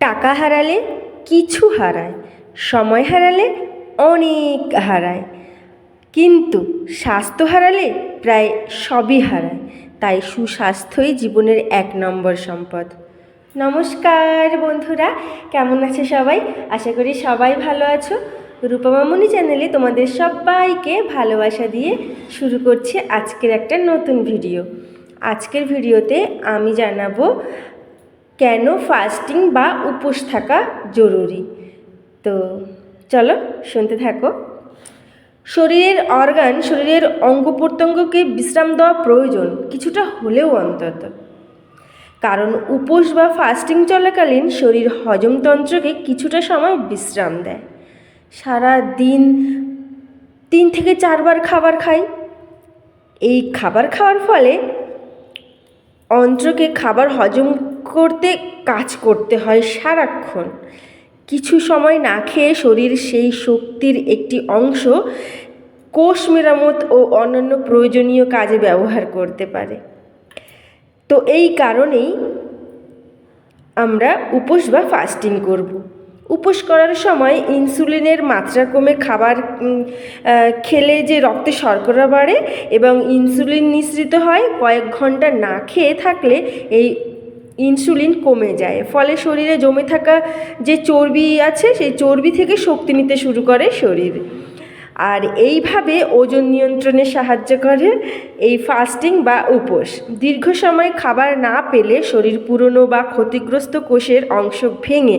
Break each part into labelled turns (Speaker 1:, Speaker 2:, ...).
Speaker 1: টাকা হারালে কিছু হারায়, সময় হারালে অনেক হারায়, কিন্তু স্বাস্থ্য হারালে প্রায় সবই হারায়। তাই সুস্বাস্থ্যই জীবনের 1 নম্বর সম্পদ। নমস্কার বন্ধুরা, কেমন আছে সবাই? আশা করি সবাই ভালো আছো। রূপমামণি চ্যানেলে তোমাদের সবাইকে ভালোবাসা দিয়ে শুরু করছি আজকের একটা নতুন ভিডিও। আজকের ভিডিওতে আমি জানাবো কেন ফাস্টিং বা উপোস থাকা জরুরি। তো চলো শুনতে থাকো। শরীরের অঙ্গ প্রত্যঙ্গকে বিশ্রাম দেওয়া প্রয়োজন, কিছুটা হলেও অন্তত। কারণ উপোস বা ফাস্টিং চলাকালীন শরীর হজমতন্ত্রকে কিছুটা সময় বিশ্রাম দেয়। সারা দিন 3 থেকে 4 বার খাবার খাই। এই খাবার খাওয়ার ফলে অন্ত্রকে খাবার হজম করতে কাজ করতে হয় সারাক্ষণ। কিছু সময় না খেয়ে শরীর সেই শক্তির একটি অংশ কোষ মেরামত ও অন্যান্য প্রয়োজনীয় কাজে ব্যবহার করতে পারে। তো এই কারণেই আমরা উপোস বা ফাস্টিং করব। উপোস করার সময় ইনসুলিনের মাত্রা কমে খাবার খেলে যে রক্তে শর্করা বাড়ে এবং ইনসুলিন নিঃসৃত হয়। কয়েক ঘন্টা না খেয়ে থাকলে এই ইনসুলিন কমে যায়, ফলে শরীরে জমে থাকা যে চর্বি আছে সেই চর্বি থেকে শক্তি নিতে শুরু করে শরীর। আর এইভাবে ওজন নিয়ন্ত্রণে সাহায্য করে এই ফাস্টিং বা উপোস। দীর্ঘ সময় খাবার না পেলে শরীর পুরনো বা ক্ষতিগ্রস্ত কোষের অংশ ভেঙে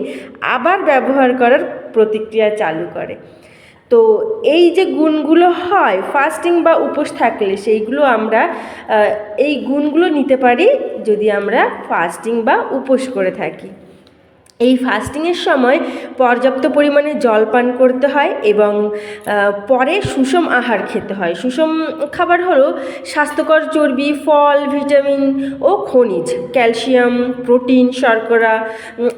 Speaker 1: আবার ব্যবহার করার প্রতিক্রিয়া চালু করে। তো এই যে গুণগুলো হয় ফাস্টিং বা উপোস থাকলে, সেইগুলো আমরা এই গুণগুলো নিতে পারি যদি আমরা ফাস্টিং বা উপোস করে থাকি। এই ফাস্টিংয়ের সময় পর্যাপ্ত পরিমাণে জল পান করতে হয় এবং পরে সুষম আহার খেতে হয়। সুষম খাবার হলো স্বাস্থ্যকর চর্বি, ফল, ভিটামিন ও খনিজ, ক্যালসিয়াম, প্রোটিন, শর্করা।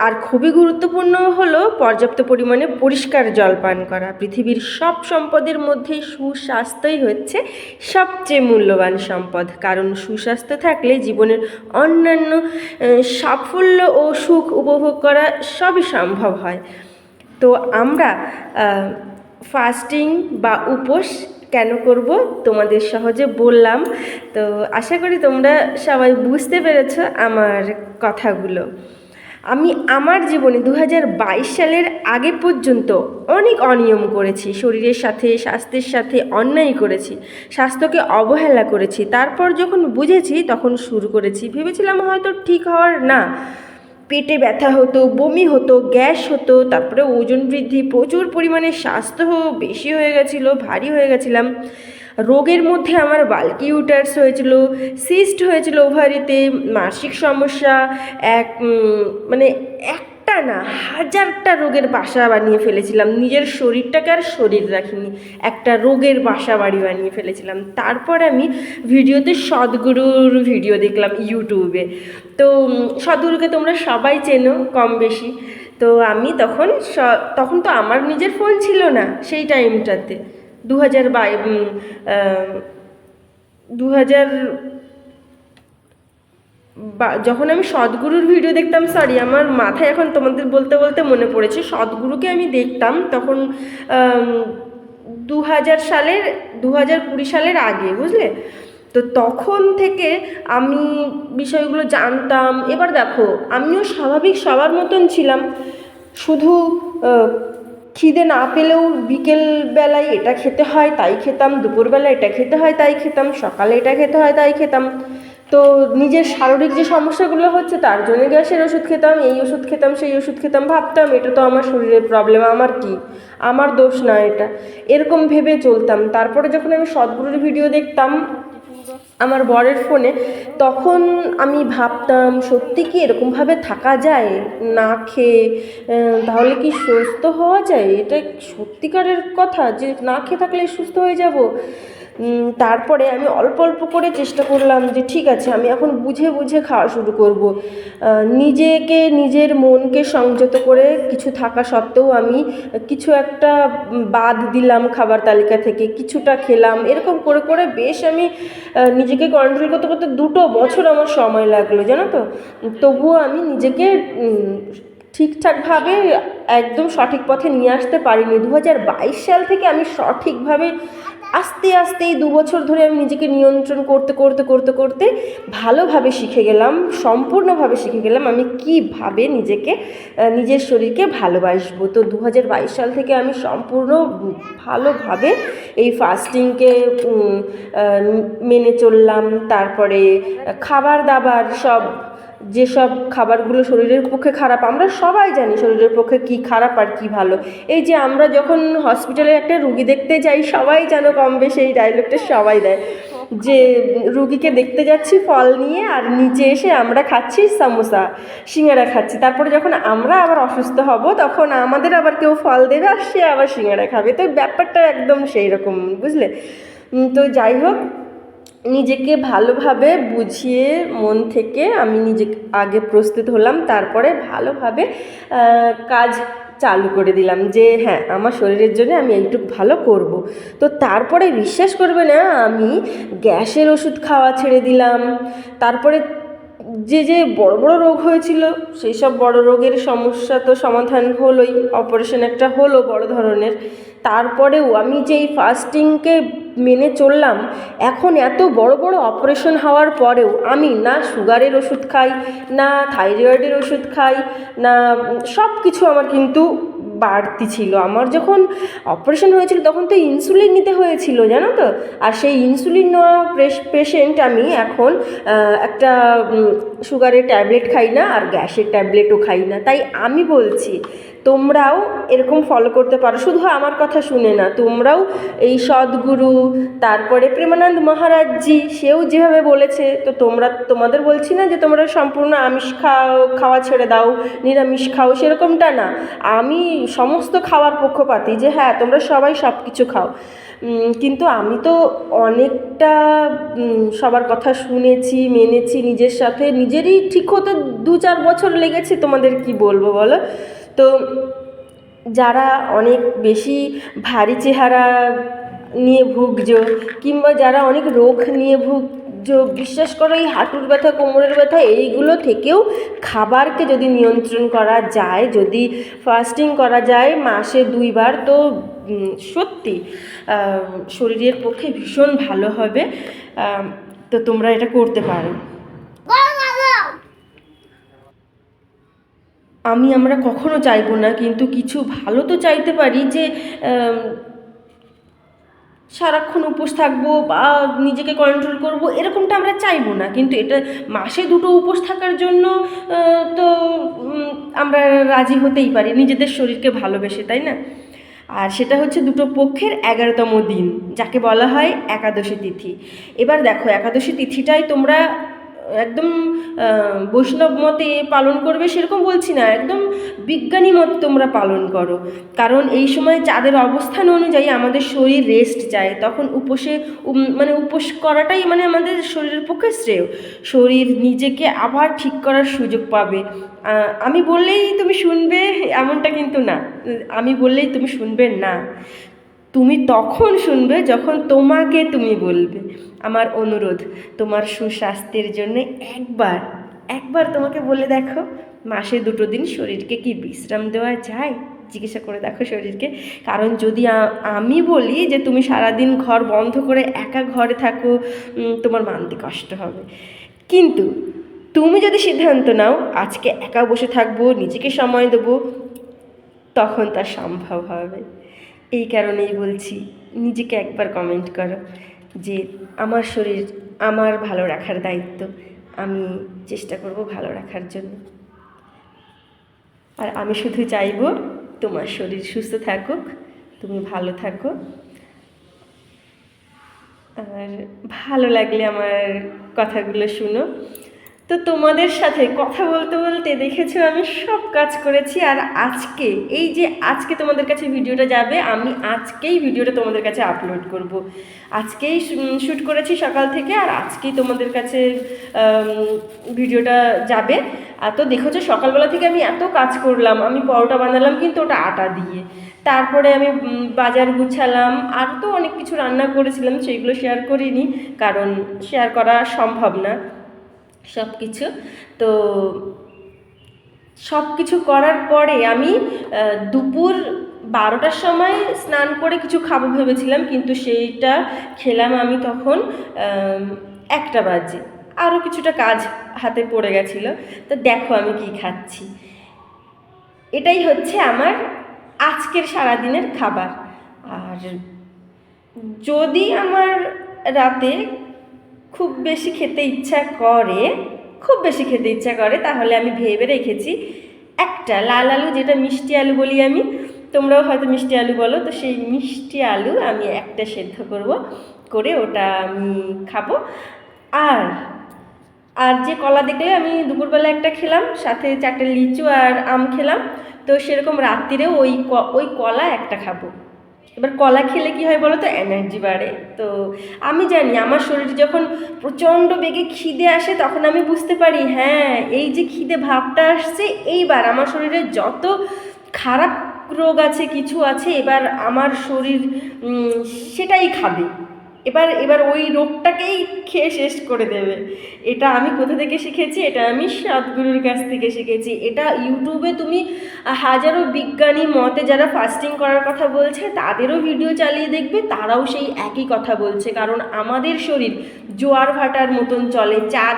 Speaker 1: আর খুবই গুরুত্বপূর্ণ হলো পর্যাপ্ত পরিমাণে পরিষ্কার জল পান করা। পৃথিবীর সব সম্পদের মধ্যে সুস্বাস্থ্যই হচ্ছে সবচেয়ে মূল্যবান সম্পদ, কারণ সুস্বাস্থ্য থাকলে জীবনের অন্যান্য সাফল্য ও সুখ উপভোগ করা সবই সম্ভব হয়। তো আমরা ফাস্টিং বা উপোস কেন করব তোমাদের সহজে বললাম। তো আশা করি তোমরা সবাই বুঝতে পেরেছো আমার কথাগুলো। আমি আমার জীবনে 2022 সালের আগে পর্যন্ত অনেক অনিয়ম করেছি, শরীরের সাথে স্বাস্থ্যের সাথে অন্যায় করেছি, স্বাস্থ্যকে অবহেলা করেছি। তারপর যখন বুঝেছি তখন শুরু করেছি। ভেবেছিলাম হয়তো ঠিক হওয়ার না, পেটে ব্যথা হতো, বমি হতো, গ্যাস হতো, তারপরে ওজন বৃদ্ধি, প্রচুর পরিমাণে স্বাস্থ্য বেশি হয়ে গেছিলো, ভারী হয়ে গেছিলাম। রোগের মধ্যে আমার বাল্কি ইউটারাস হয়েছিল, সিস্ট হয়েছিল ওভারিতে, মাসিক সমস্যা, মানে একটা না হাজারটা রোগের বাসা বানিয়ে ফেলেছিলাম। নিজের শরীরটাকে আর শরীর রাখিনি, একটা রোগের বাসা বানিয়ে ফেলেছিলাম। তারপর আমি ভিডিওতে সদ্গুরুর ভিডিও দেখলাম ইউটিউবে। তো সদ্গুরুকে তোমরা সবাই চেনো কম বেশি। তো আমি তখন তো আমার নিজের ফোন ছিল না সেই টাইমটাতে, 2000 যখন আমি সদ্গুরুর ভিডিও দেখতাম, আমার মাথায় এখন তোমাদের বলতে বলতে মনে পড়েছে, সদ্গুরুকে আমি দেখতাম তখন 2020 সালের আগে, বুঝলে? তো তখন থেকে আমি বিষয়গুলো জানতাম। এবার দেখো, আমিও স্বাভাবিক সবার মতন ছিলাম, শুধু খিদে না পেলেও বিকেলবেলায় এটা খেতে হয় তাই খেতাম, দুপুরবেলা এটা খেতে হয় তাই খেতাম, সকালে এটা খেতে হয় তাই খেতাম। তো নিজের শারীরিক যে সমস্যাগুলো হচ্ছে তার জন্য গ্যাসের ওষুধ খেতাম, এই ওষুধ খেতাম, সেই ওষুধ খেতাম, ভাবতাম এটা তো আমার শরীরের প্রবলেম, আমার কি, আমার দোষ না এটা, এরকম ভেবে চলতাম। তারপরে যখন আমি সদ্গুরুর ভিডিও দেখতাম আমার বরের ফোনে, তখন আমি ভাবতাম সত্যি কি এরকমভাবে থাকা যায় না খেয়ে? তাহলে কি সুস্থ হওয়া যায়? এটা সত্যিকারের কথা যে না খেয়ে থাকলে সুস্থ হয়ে যাব? তারপরে আমি অল্প অল্প করে চেষ্টা করলাম যে ঠিক আছে, আমি এখন বুঝে বুঝে খাওয়া শুরু করব। নিজের মনকে সংযত করে কিছু থাকা সত্ত্বেও আমি কিছু একটা বাদ দিলাম খাবার তালিকা থেকে, কিছুটা খেলাম, এরকম করে করে বেশ আমি নিজেকে কন্ট্রোল করতে করতে 2 বছর আমার সময় লাগলো, জানো তো। তবুও আমি নিজেকে ঠিকঠাকভাবে একদম সঠিক পথে নিয়ে আসতে পারিনি। 2022 সাল থেকে আমি সঠিকভাবে আস্তে আস্তে এই 2 বছর ধরে আমি নিজেকে নিয়ন্ত্রণ করতে করতে করতে করতে ভালোভাবে শিখে গেলাম, সম্পূর্ণভাবে শিখে গেলাম আমি কীভাবে নিজেকে নিজের শরীরকে ভালোবাসবো। তো 2022 সাল থেকে আমি সম্পূর্ণ ভালোভাবে এই ফাস্টিংকে মেনে চললাম। তারপরে খাবার দাবার সব, যেসব খাবারগুলো শরীরের পক্ষে খারাপ, আমরা সবাই জানি শরীরের পক্ষে কী খারাপ আর কী ভালো। এই যে আমরা যখন হসপিটালে একটা রুগী দেখতে যাই, সবাই যেন কম বেশি এই ডায়লগটা সবাই দেয় যে রুগীকে দেখতে যাচ্ছি ফল নিয়ে, আর নিচে এসে আমরা খাচ্ছি সামোসা, সিঙ্গারা খাচ্ছি। তারপরে যখন আমরা আবার অসুস্থ হব তখন আমাদের আবার কেউ ফল দেবে আর সে আবার সিঙ্গারা খাবে। তো ব্যাপারটা একদম সেই রকম, বুঝলে? তো যাই হোক, নিজেকে ভালোভাবে বুঝিয়ে মন থেকে আমি নিজেকে আগে প্রস্তুত হলাম, তারপরে ভালোভাবে কাজ চালু করে দিলাম যে হ্যাঁ আমার শরীরের জন্য আমি এইটুকু ভালো করব। তো তারপরে বিশ্বাস করবে না, আমি গ্যাসের ওষুধ খাওয়া ছেড়ে দিলাম। তারপরে যে বড় বড় রোগ হয়েছিল সেই সব বড় রোগের সমস্যা তো সমাধান হলোই, অপারেশন একটা হলো বড় ধরনের। তারপরেও আমি যে এই ফাস্টিংকে মেনে চললাম, এখন এত বড় বড় অপারেশন হওয়ার পরেও আমি না সুগারের ওষুধ খাই, না থাইরয়েডের ওষুধ খাই, না সব কিছু আমার কিন্তু বাড়তি ছিল। আমার যখন অপারেশন হয়েছিল তখন তো ইনসুলিন নিতে হয়েছিল, জানো তো। আর সেই ইনসুলিন নেওয়া পেশেন্ট আমি এখন একটা সুগারের ট্যাবলেট খাই না আর গ্যাসের ট্যাবলেটও খাই না। তাই আমি বলছি তোমরাও এরকম ফলো করতে পারো, শুধু আমার কথা শুনে না, তোমরাও এই সদ্গুরু, তারপরে প্রেমানন্দ মহারাজজি সেও যেভাবে বলেছে, তো তোমাদের বলছি না যে তোমরা সম্পূর্ণ আমিষ খাওয়া ছেড়ে দাও, নিরামিষ খাও, সেরকমটা না। আমি সমস্ত খাওয়ার পক্ষপাতী যে হ্যাঁ তোমরা সবাই সব কিছু খাও। কিন্তু আমি তো অনেকটা সবার কথা শুনেছি, মেনেছি, নিজের সাথে নিজেরই ঠিক হতে 2-4 বছর লেগেছে, তোমাদের কি বলবো বলো। তো যারা অনেক বেশি ভারী চেহারা নিয়ে ভুগছো, কিংবা যারা অনেক রোগ নিয়ে ভুগছো, বিশ্বাস করো এই হাঁটুর ব্যথা, কোমরের ব্যথা, এইগুলো থেকেও খাবারকে যদি নিয়ন্ত্রণ করা যায়, যদি ফাস্টিং করা যায় মাসে 2 বার, তো সত্যি শরীরের পক্ষে ভীষণ ভালো হবে। তো তোমরা এটা করতে পারো। আমরা কখনো চাইবো না, কিন্তু কিছু ভালো তো চাইতে পারি যে সারাক্ষণ উপোস থাকবো বা নিজেকে কন্ট্রোল করব, এরকমটা আমরা চাইবো না। কিন্তু এটা মাসে 2টো উপোস থাকার জন্য তো আমরা রাজি হতেই পারি নিজেদের শরীরকে ভালোবেসে, তাই না? আর সেটা হচ্ছে 2টো পক্ষের 11তম দিন, যাকে বলা হয় একাদশী তিথি। এবার দেখো, একাদশী তিথিটাই তোমরা একদম বৈষ্ণব মতে পালন করবে সেরকম বলছি না, একদম বিজ্ঞানী মতে তোমরা পালন করো। কারণ এই সময় চাঁদের অবস্থান অনুযায়ী আমাদের শরীর রেস্ট চায়, তখন উপোসে মানে উপোস করাটাই মানে আমাদের শরীরের পক্ষে শ্রেয়। শরীর নিজেকে আবার ঠিক করার সুযোগ পাবে। আমি বললেই তুমি শুনবে এমনটা কিন্তু না, আমি বললেই তুমি শুনবে না, তুমি তখন শুনবে যখন তোমাকে তুমি বলবে। আমার অনুরোধ, তোমার সুস্বাস্থ্যের জন্য একবার তোমাকে বলে দেখো, মাসে 2টো দিন শরীরকে কি বিশ্রাম দেওয়া যায়? জিজ্ঞাসা করে দেখো শরীরকে। কারণ যদি আমি বলি যে তুমি সারাদিন ঘর বন্ধ করে একা ঘরে থাকো, তোমার মানতে কষ্ট হবে। কিন্তু তুমি যদি সিদ্ধান্ত নাও আজকে একা বসে থাকবো, নিজেকে সময় দেবো, তখন তা সম্ভব হবে। এই কারণেই বলছি, নিজেকে একবার কমেন্ট করো যে আমার শরীর আমার ভালো রাখার দায়িত্ব, আমি চেষ্টা করব ভালো রাখার জন্য। আর আমি শুধু চাইব তোমার শরীর সুস্থ থাকুক, তুমি ভালো থাকো। আর ভালো লাগলে আমার কথাগুলো শুনো। তো তোমাদের সাথে কথা বলতে বলতে দেখেছো আমি সব কাজ করেছি। আর আজকে তোমাদের কাছে ভিডিওটা যাবে, আমি আজকেই ভিডিওটা তোমাদের কাছে আপলোড করব। আজকেই শ্যুট করেছি সকাল থেকে, আর আজকেই তোমাদের কাছে ভিডিওটা যাবে। আর তো দেখেছো সকালবেলা থেকে আমি এত কাজ করলাম। আমি পরোটা বানালাম, কিন্তু ওটা আটা দিয়ে। তারপরে আমি বাজার গুছালাম, আর তো অনেক কিছু রান্না করেছিলাম, সেইগুলো শেয়ার করিনি, কারণ শেয়ার করা সম্ভব না সব কিছু। তো সব কিছু করার পরে আমি দুপুর 12টার সময় স্নান করে কিছু খাবো ভেবেছিলাম, কিন্তু সেইটা খেলাম আমি তখন 1টা বাজে। আরও কিছুটা কাজ হাতে পড়ে গেছিলো। তো দেখো আমি কি খাচ্ছি। এটাই হচ্ছে আমার আজকের সারাদিনের খাবার। আর যদি আমার রাতে খুব বেশি খেতে ইচ্ছা করে, তাহলে আমি ভেবে রেখেছি একটা লাল আলু, যেটা মিষ্টি আলু বলি আমি, তোমরাও হয়তো মিষ্টি আলু বলো, তো সেই মিষ্টি আলু আমি একটা সেদ্ধ করে ওটা আমি খাবো। আর আর যে কলা দেখলে আমি দুপুরবেলা একটা খেলাম, সাথে 4টে লিচু আর আম খেলাম, তো সেরকম রাত্রিরেও ওই কলা একটা খাবো। এবার কলা খেলে কী হয় বলো তো, এনার্জি বাড়ে। তো আমি জানি আমার শরীরে যখন প্রচণ্ড বেগে খিদে আসে তখন আমি বুঝতে পারি, হ্যাঁ এই যে খিদে ভাবটা আসছে, এইবার আমার শরীরে যত খারাপ রোগ আছে, কিছু আছে, এবার আমার শরীর সেটাই খাবে, এবার ওই রোগটাকেই খেয়ে শেষ করে দেবে। এটা আমি কোথা থেকে শিখেছি? এটা আমি সদ্গুরুর কাছ থেকে শিখেছি। এটা ইউটিউবে তুমি হাজারো বিজ্ঞানী মতে যারা ফাস্টিং করার কথা বলছে তাদেরও ভিডিও চালিয়ে দেখবে, তারাও সেই একই কথা বলছে। কারণ আমাদের শরীর জোয়ার ভাটার মতন চলে, চাঁদে